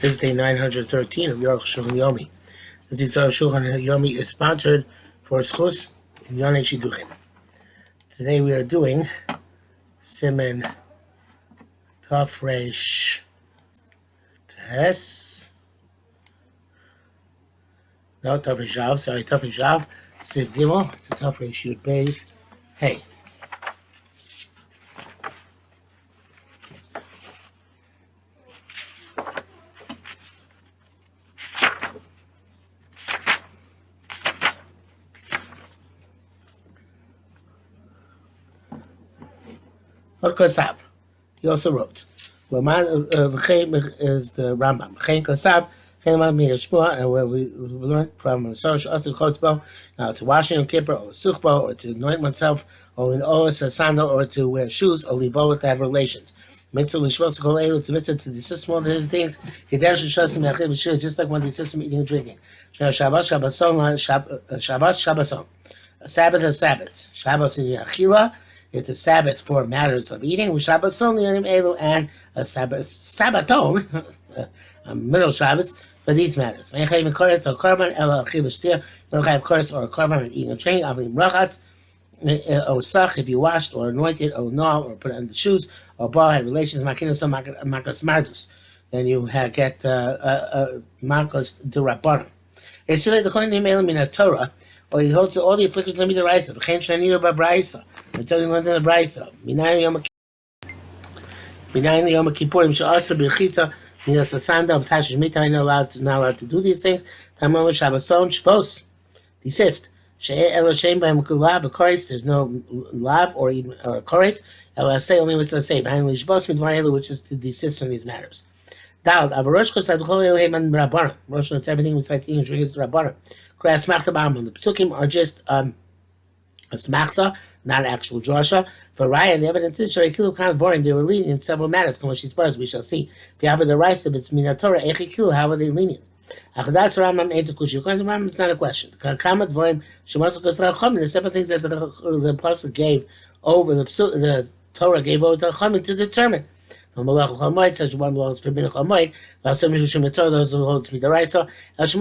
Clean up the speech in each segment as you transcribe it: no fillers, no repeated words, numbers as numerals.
This is day 913 of Arukh HaShulchan Yomi. This Arukh HaShulchan Yomi is sponsored for Schus and Yonei Shiduchim. Today we are doing Siman Tafresh Tes. No, Tafresh Av, sorry, Tafresh Av, Siv Gimel, it's a Tafresh Yud Beis. Hey. Arukh HaShulchan. He also wrote, Laman is the Rambam. Chen Kosav, and where we learned from Sorosh Asur Chotzbo, now to wash Yom Kippur, or Suchbo, or to anoint oneself, or in Olis a sandal, or to wear shoes, or Livolik to have relations. Mitzvah Lishvos Kol Elu, it's a mitzvah to desist from all the things. Kedesh Shasim Yachid B'Shir, just like one desists from eating and drinking. Shabbos Shabbason. A Sabbath is Sabbath. Shabbos in Yachila. It's a Sabbath for matters of eating. And a Sabbathon, a middle Shabbos, for these matters. You don't have chorus or a carbon and eating a drink. Or sach if you washed or anointed or null or put it on the shoes or ball had relations makinos makos mardus. Then you get makos derabbanan. It's really the coin name in Torah. Or he holds all the afflictions of the Raisa. V'chein shaninu b'Braisa. Until you learn in the Braisa. Minayin Yom Kippurim she'asur b'chitza minas asanda v'tashish mita. I'm not allowed to do these things. Tamam Shabbason shvos. Desist. She'e elo she'en b'hem kulav v'koris. There's no lav or koris. Elo say only what's to say. V'hayin lishbos midvar elu, which is to desist from these matters. Dal avarosh kosad v'chol elu heiman rabbanan. Rosh knows everything besides eating and drinking is rabbanan. The psukim are just a smachta, not actual drasha. For Raya, the evidence is sharikilu kan vorim. They were lenient in several matters. Come she spars, we shall see. If you have the rice of its minatora, echikilu, how are they lenient? Achadas Rambam eitzakush. According to Rambam, it's not a question. Kamat vorim shemasakos lachom. The several things that the pasuk gave over the Torah gave over to Chachamim to determine. Such one belongs for bin chamoid. Those who hold to the raisa. There's a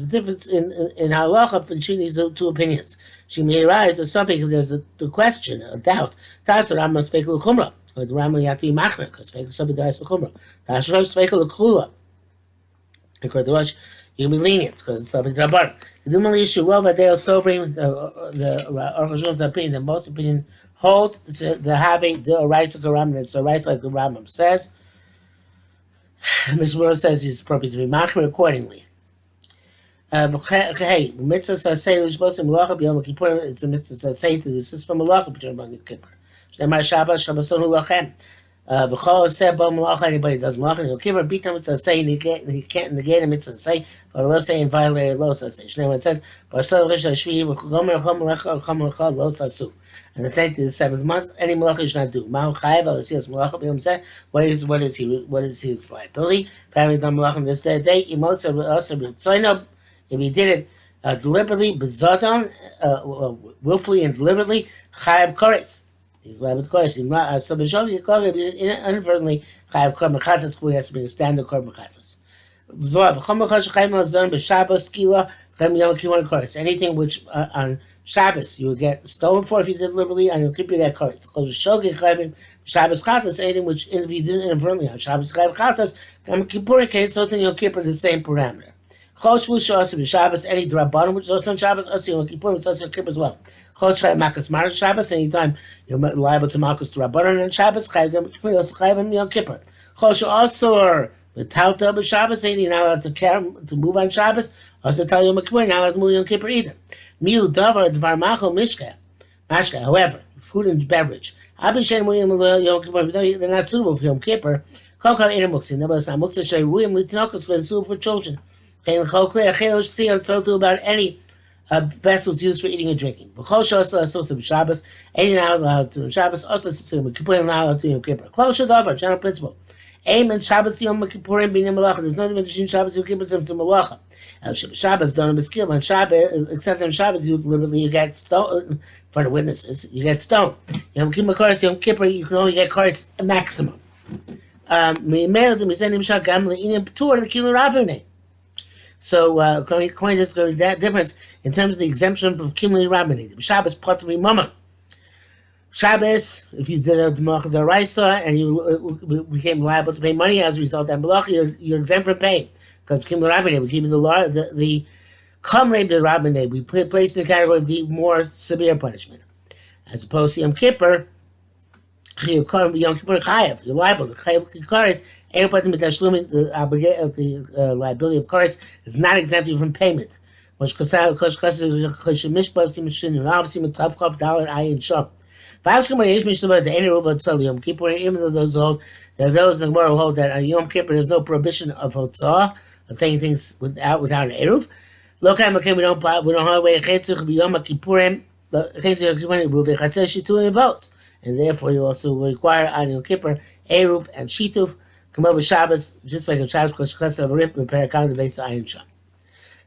difference in halacha between these two opinions. She may arise as something if there's a question, a doubt. Tas Rambam spekel chumra. Or the Rambam you have to be machner because spekel something the raisa chumra. Tas Rosh spekel kula. Because the Rosh you can be lenient because it's something rabbanan. The Dumali issue well, but they are sobering the Arukh HaShulchan's opinion. The most opinion hold the having the rights of the Rambam. It's the rights like the Rambam says. Mr. says it's appropriate to be machmer accordingly. Hey, mitzvah say lishbos malacha b'yom kippur. It's a mitzvah say to desist from malacha b'yom kippur. Shemar Shabbos Shabbason ulachem. V'chol said bo malacha. Anybody does malacha in Yom Kippur beat them. Mitzvah say he can't negate a mitzvah say. But let's say and violate lo say. Shneimar it says b'asol rishon shvi v'chomer chom malacha chom malacha lo sasu. And the 10th to the 7th month, any malacha you should not do. Ma'u chayav alasias malacha b'yom say. What is his liability? Family done malacha on this day. Imotza also b'tzoyno. If he did it deliberately, b'zadon, willfully and deliberately, chayav kores. He's liable to kores. So b'shov yikol inadvertently chayav kor mechasas. He has to be a standard kor mechasas. Anything which on Shabbos you would get stolen for if you did deliberately, and you'll keep your kores. Shabbos chatas, anything which if you did inadvertently on Shabbos chatas, Yom Kippur case, so then Yom Kippur is the same parameter. Shabbos, any drabbanon which is also on Shabbos, also Yom Kippur, it's also Yom Kippur as well. Makos Mar Shabbos, anytime you're liable to Makos drabbanon on Shabbos, Chayav Yom Kippur, also Chayav Yom Kippur. Also the Talta of Shabbos, you're not allowed to move on Shabbos, also tell Yom Kippur, you're not allowed to move Yom Kippur either. Miu davar dvar machal mishka. However, food and beverage. They're not suitable for Yom Kippur. Nevertheless, not muktzah shay ruyim litinokos for suitable for children. So do about any vessels used for eating and drinking. Shabbos, any not allowed to Shabbos, also Yom Kippur not allowed to Yom Kippur. Close davar, general principle. Aim and Shabbos Yom Kippurim being malacha. There's no difference between Shabbos Yom Kippur and malacha. Shabbos don't be skilled on Shabbos, except on Shabbos you deliberately you get stoned for the witnesses. You get stoned. Yom Kippur, you can only get kores a maximum. So, according to this, that difference in terms of the exemption from Kimli Rabbanim. Shabbos Patri Mama. Shabbos, if you did a Malach Daraisa and you became liable to pay money as a result of that Malach, you're exempt from paying. Because Kimli Rabbanim, we give you the law, the Kamle Rabbanim, we place in the category of the more severe punishment. As opposed to Yom Kippur, Yom Kippur Chayav, you're liable. The Chayav Kikaris, the liability of course is not exempt from payment. Obviously, even though those hold, there are those in the world who hold that Yom Kippur there's no prohibition of hotzah, of taking things without an eruv. We don't hold away and therefore you also require on Yom Kippur eruv and shituf. Come over Shabbos, just like a Shabbos, because of a rip, and parakam the Beis Ayin Sham.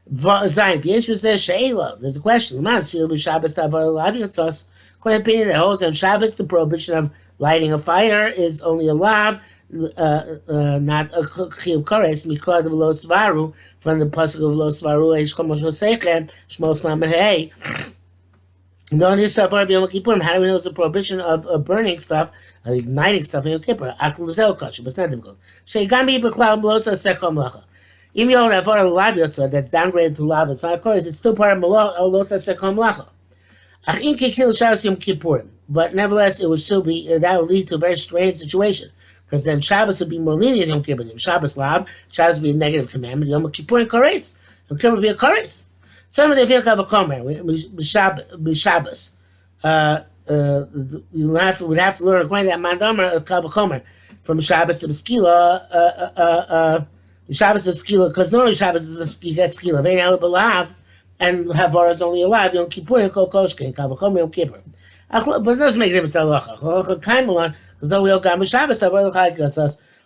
Zayin, the issue says Sheila. There's a question. Man, Shabbos tavar lavi yotzos. According to opinion that holds on Shabbos, the prohibition of lighting a fire is only a lav, not a chiv kores. Mikra of lo svaru from the pasuk of lo svaru eish chomosh v'seichem shmos lamed hey. No, this tavar b'yom kippurim. How do we know it's a prohibition of burning stuff? Igniting stuff in Yom Kippur, but it's not difficult. Even though that for a lav yotzah that's downgraded to lav, it's not course, it's still part of losa sekom lacha. But nevertheless, it would still be that would lead to a very strange situation because then Shabbos would be more lenient Yom Kippur. Shabbos lav, Shabbos would be a negative commandment. Yom Kippur and kares, Yom Kippur would be a kares. Some of the feel have a chomer Shabbos. You would have to learn according to that mandomer of kavachomer from Shabbos to Skila. Shabbos to Skila, because normally Shabbos is you get Skila. Vein el belav and Havara is only alive. Yom Kippur and Kol Koshke kavachomer Yom Kippur. But it doesn't make a difference to halacha. Halacha kaimelon because though we all got Shabbos, Havara l'chayik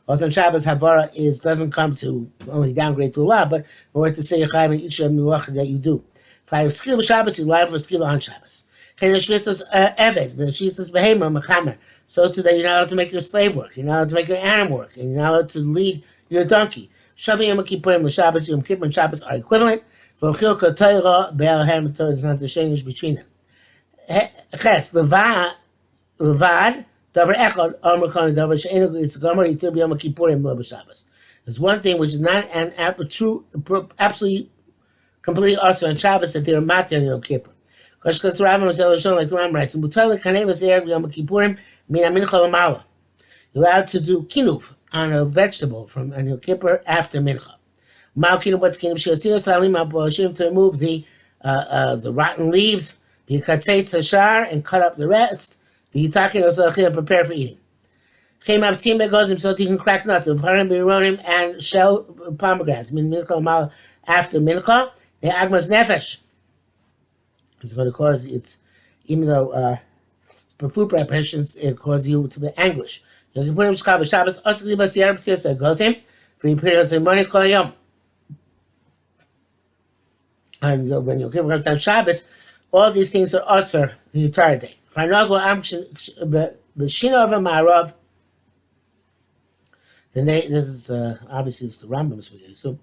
also on Shabbos Havara doesn't come to only downgrade to Allah, but in order to say Yechayim in each melacha that you do. If I have Skila Shabbos, you live for Skila on Shabbos. So today you're not allowed to make your slave work, you're not allowed to make your animal work, and you're not allowed to lead your donkey. Shavi Yom Kippurim with Shabbos, Yom Kippur and Shabbos are equivalent. For Chilka Torah, Be'al Ham Torah is not the change between them. Ches, Levad, Davar Echad, Amr Khan, Davar She'enu, it's Gomer, Yitir Yom Kippurim, Lo Shabbos. There's one thing which is not an true, absolutely, completely also on Shabbos that they're Mati on Yom Kippur. Because Rabban was like the Ram writes, you're allowed to do kinuf on a vegetable from Yom Kippur after mincha. What's kinuf? To remove the rotten leaves, and cut up the rest. Prepare for eating. Goes so you can crack nuts and shell pomegranates. After mincha, the agmas nefesh. It's going to cause even though for food preparations it causes you to be anguish. You can put him Shabbos asli basiyar b'tziyas goes him prepares the money kol yom. And when you give on Shabbos, all these things are usher the entire day. If I not go b'shina of a marav, then this is obviously it's the Rambam speaking. So.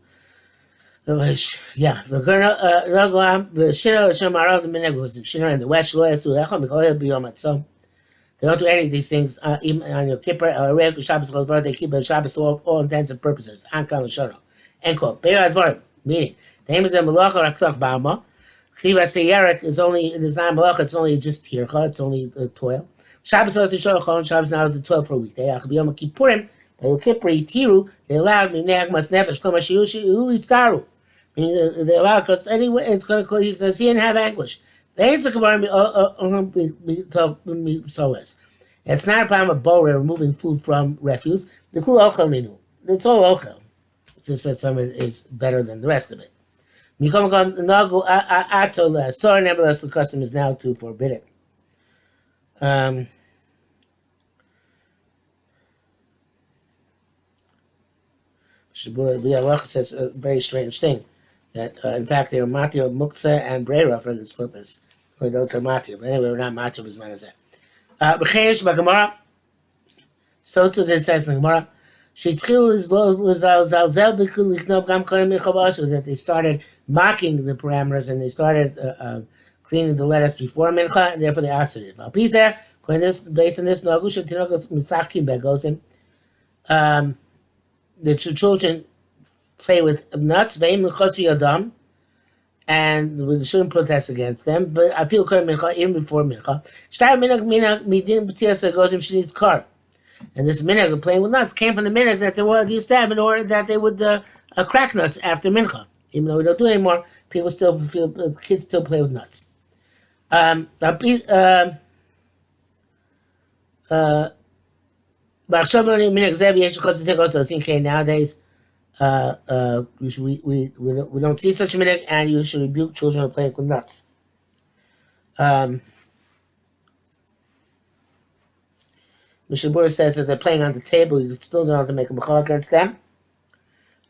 Yeah, we're gonna the Shina Shamarav the Mineg was the Shina in the West Loyas to Echom because be on so they don't do any of these things even on your Kippur or Shabbos they keep the Shabbos all intents and purposes. Ankal Shono. End quote. Be'er meaning the name is a Malacha Raktach Bama. Chiva Seyerik is only in the Zayim Malacha, it's only just tircha, it's only toil. Shabbos is Shochon, Shabbos now the 12 for a week. They are Yom Kippurim, Yom Kippur Tiru, they allowed me Negmas Nefesh, Komashiushi, who Istaru. They allow because anyway it's going to cause you to see and have anguish. It's not a problem of Bora removing food from refuse. The cool ochel minu. It's all ochel. It's just that some of it is better than the rest of it. Sorry, nevertheless, the custom is now to forbid it. The Allah says a very strange thing. That in fact they are matir, muktzah, and breira for this purpose. For those are matir, but anyway, we're not matir as well as that. B'cheresh b'gemara. So to this says in Gemara, that they started mocking the parameters and they started cleaning the lettuce before mincha, and therefore they asked it. Based on this, the children play with nuts, and we shouldn't protest against them. But I feel even before mincha. She needs car. And this minhag of playing with nuts came from the minhag that they used to have in order that they would crack nuts after mincha. Even though we don't do it anymore, people still feel kids still play with nuts. Nowadays, we don't see such a minhag, and you should rebuke children who play with nuts. Mishabura says that they're playing on the table, you still don't have to make a mechal against them.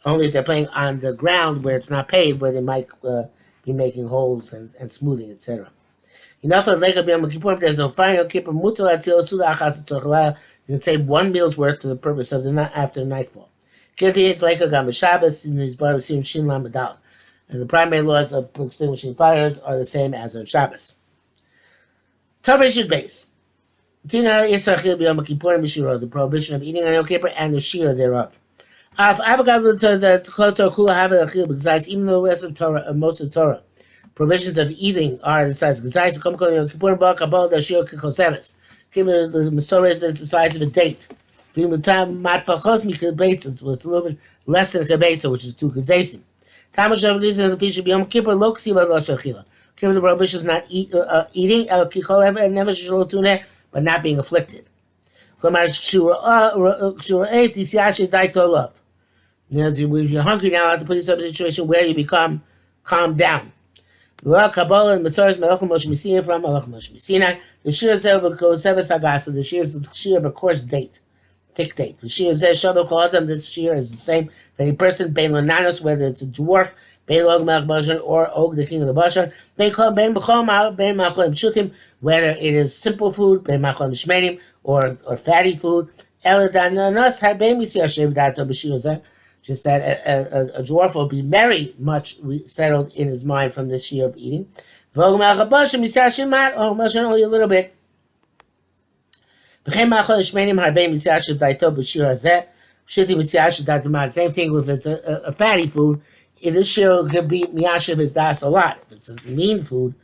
Only if they're playing on the ground where it's not paved, where they might be making holes and smoothing, etc. Enough of Leka B'Yom Kippur. If there's a final Kippur, you can save one meal's worth for the purpose of the night after nightfall. And the primary laws of extinguishing fires are the same as on Shabbos. Tav base. The prohibition of eating on Yom Kippur and the shear thereof. Even though the rest of Torah, most of Torah, provisions of eating are the size of Gazais. The Masorah is the size of a date. It's a little bit less than a kibetza, which is 2 Gazaisim. The prohibition is not eating, and never but not being afflicted. If you're hungry now, I have to put yourself in a situation where you become calmed down. Kabbalah and Masorah Melech Moshe Messina from Melech Moshe Messina. The Shir Zev goes Seves Hagasa. The Shir is the Shir of a course date, thick date. The Shir Zev Shabbat Choladam. This Shir is the same for any person. Bein Lananos, whether it's a dwarf, Bein Log Melech Bashan, or Og, the king of the Bashan. Bein B'chol Bein Macholim Shutim, whether it is simple food, Bein Macholim Shmenim, or fatty food. Eladanos had Bein Misyashem Dato B'Shir Zev. Just that a dwarf will be very much settled in his mind from this year of eating. Only a little bit. Same thing if it's a fatty food. In this year, it could be miyashiv his das a lot. If it's a lean food,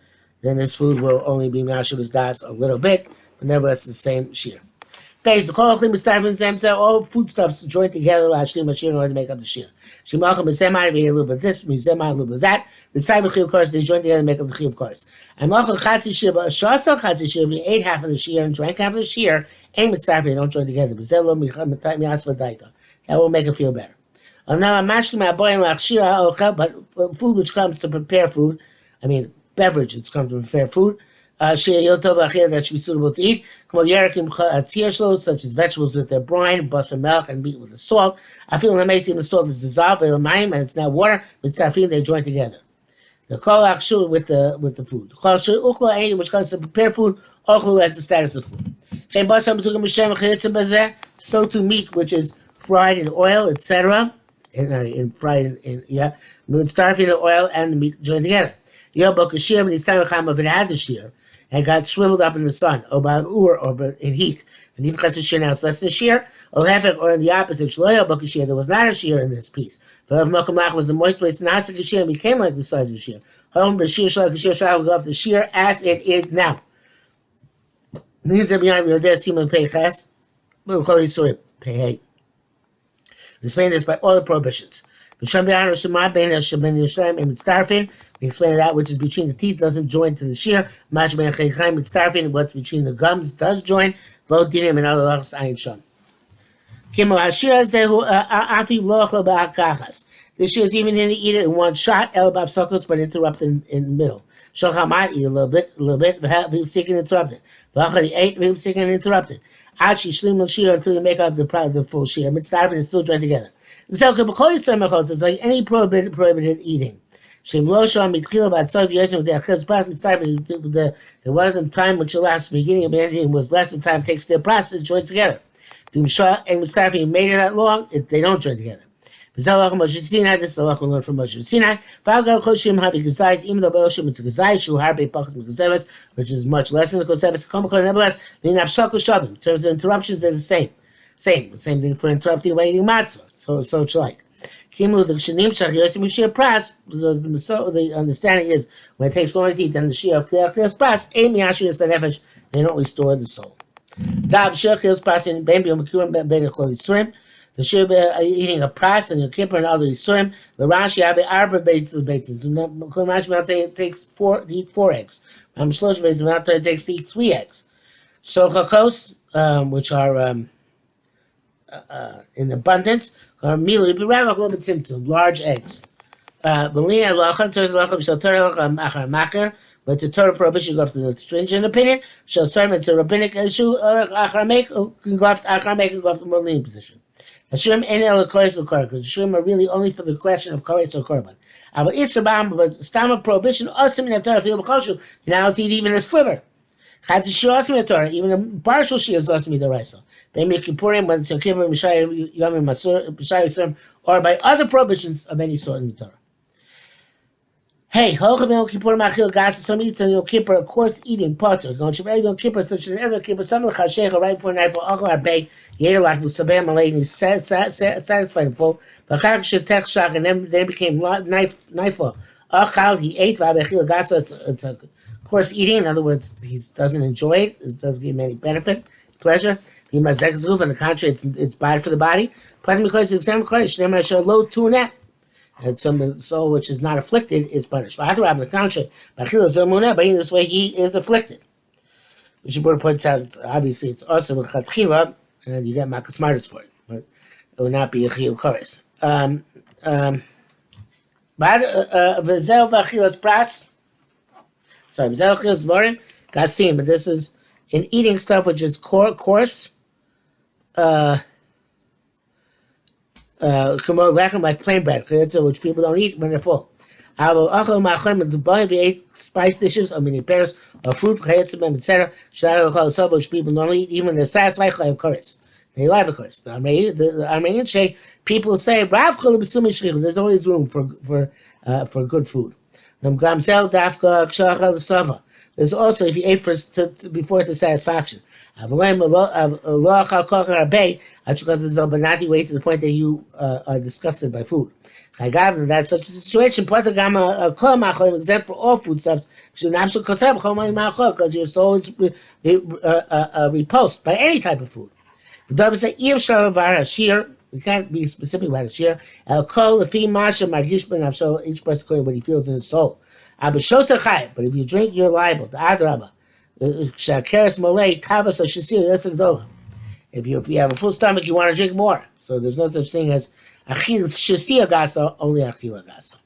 then this food will only be miyashiv his das a little bit, but nevertheless, the same shear. All foodstuffs joined together in order to make up the shear. A little bit of this, a little bit of that. The side of the course, they join together to make up the chiv course. And if you ate half of the shear and drank half of the shear, they don't join together. That will make it feel better. But food which comes to prepare food, beverage, it's come to prepare food. That should be suitable to eat, such as vegetables with their brine, butter, milk, and meat with the salt. I feel amazing the salt is dissolved, and it's now water, with caffeine, they join together. The kol achshul with the food. Which comes to prepare food, ochlu has the status of food. So to meat, which is fried in oil, etc. It's starving the oil and the meat joined together. If it has a shear, and got shriveled up in the sun, or in heat. And if it's a shear now, it's less than a shear, or in the opposite, there was not a shear in this piece. But if Mokamach was a moist place, not a shear, and became like the size of a shear. Home, the shear will go off the shear as it is now. Means that beyond your death, Simon pay chas, but we'll sorry, pay hey. We explain this by all the prohibitions. We explain that which is between the teeth doesn't join to the shear. What's between the gums does join. And other lachs ayin shon. The shear is even in the eater in one shot, but interrupted in the middle. Shochamai eat a little bit, seeking interrupted. Ate, seeking interrupted. Until you make up the full shear. Mitzdarfin is still joined together. It's like any prohibited eating. There wasn't time which elapsed beginning of ending was less than time takes their process joined together. If you made it that long, they don't join together. This is the halacha we learned from Moshe Sinai. Even though Be'oshim it's a gazai, shu harbe pachat mekazeves, which is much less than the koseves. Nevertheless, in terms of interruptions, they're the same. Same thing for interrupting by eating matzah. So it's like. Because the understanding is when it takes longer to eat than the shir of Kliyach Pras, they don't restore the soul. The shir eating a pras and your kippur and other yisurim. The Rashi have arba beitzes. It takes to eat 4 eggs. It takes to eat 3 eggs. Shulchakos, which are in abundance, or mealy, be a little bit symptom, large eggs. But it's a Torah prohibition, go after the stringent opinion. Shall serve it's a rabbinic issue, can go after Acharamek, can go after the more lenient position. Hashem ain't el koretz or korban, because Hashem are really only for the question of koretz or korban. But stam prohibition, also in the Torah, feel b'choshu, you're not to eat even a sliver. Even a partial shir is also midaraisa. They make Kippurim when it's Yom Kippur, Mishai Yom Masur, or by other prohibitions of any sort in the Torah. Hey, Holchem Yom Kippur Machil Gas. Some eats on Yom Kippur, of course, eating potter. Going to Yom Kippur, such an every Kippur. Some of the Chashecha right before night for Achal Arbei Yelak V'Sabeh Malay. He's satisfied and full. But Chag Shetech Shach, and then became nightfall. Achal he ate V'Abechil Gas. It's a course eating. In other words, he doesn't enjoy it. It doesn't give him any benefit, pleasure. He must execute. On the contrary, it's bad for the body. But because the exam shall low tuna, and some soul which is not afflicted is punished. On the contrary, but in this way he is afflicted. Which the Buddha points out. Obviously, it's also with chatchila, and you get makas smartest for it, but it would not be a chiyuv chorus. V'zel b'achilas pras. Sorry, Zelchis Dvorim Gasim, but this is in eating stuff which is coarse, like plain bread, which people don't eat when they're full. If you ate spice dishes or mini pears or fruit, etc., which people don't eat even the sass like chorus. They like the chorus. The Armenian say people say there's always room for good food. There's also if you ate before the satisfaction. But not you wait to the point that you are disgusted by food. In that such a situation, exempt for all foodstuffs, because your soul is repulsed by any type of food. We can't be specific about it. Shir el kol lefi masha margish ben so each person according to what he feels in his soul. But if you drink, you're liable. The adraba, shakeres malay tavas shasir yesagdola. If you have a full stomach, you want to drink more. So there's no such thing as achil shasir gasa, only achila gasa.